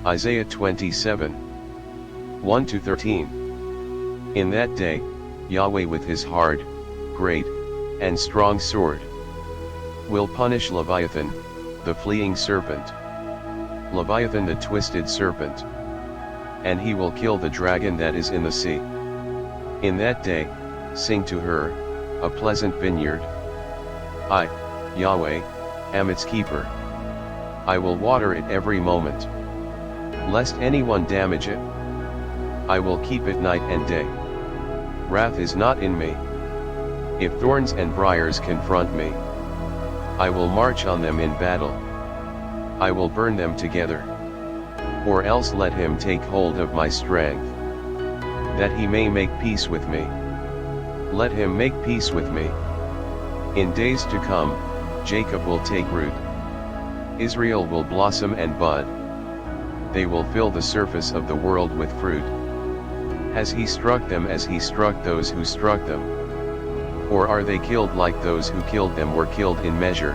Isaiah 27, 1-13. In that day, Yahweh with his hard, great, and strong sword will punish Leviathan, the fleeing serpent, Leviathan the twisted serpent, and he will kill the dragon that is in the sea. In that day, sing to her, a pleasant vineyard. I, Yahweh, am its keeper. I will water it every moment, lest anyone damage it. I will keep it night and day. Wrath is not in me. If thorns and briars confront me, I will march on them in battle. I will burn them together. Or else let him take hold of my strength, that he may make peace with me. Let him make peace with me. In days to come, Jacob will take root. Israel will blossom and bud. They will fill the surface of the world with fruit. Has he struck them as he struck those who struck them? Or are they killed like those who killed them were killed in measure?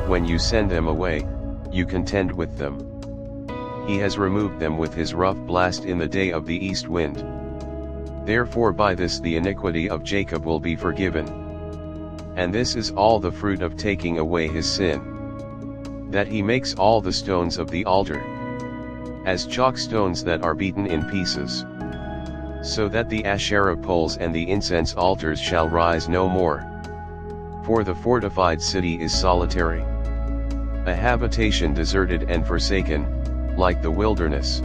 When you send them away, you contend with them. He has removed them with his rough blast in the day of the east wind. Therefore by this the iniquity of Jacob will be forgiven. And this is all the fruit of taking away his sin, that he makes all the stones of the altar as chalk stones that are beaten in pieces, so that the Asherah poles and the incense altars shall rise no more. For the fortified city is solitary, a habitation deserted and forsaken, like the wilderness.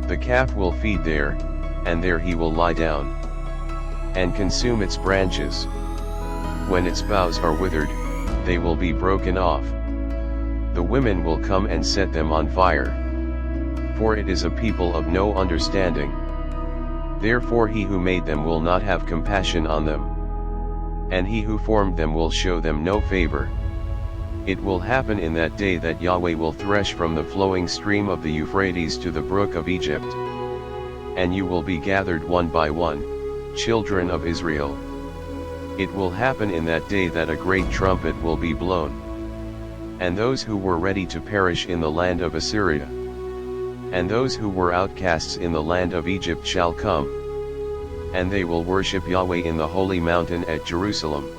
The calf will feed there, and there he will lie down, and consume its branches. When its boughs are withered, they will be broken off. The women will come and set them on fire. For it is a people of no understanding. Therefore he who made them will not have compassion on them, and he who formed them will show them no favor. It will happen in that day that Yahweh will thresh from the flowing stream of the Euphrates to the brook of Egypt. And you will be gathered one by one, children of Israel. It will happen in that day that a great trumpet will be blown. And those who were ready to perish in the land of Assyria, and those who were outcasts in the land of Egypt shall come, and they will worship Yahweh in the holy mountain at Jerusalem.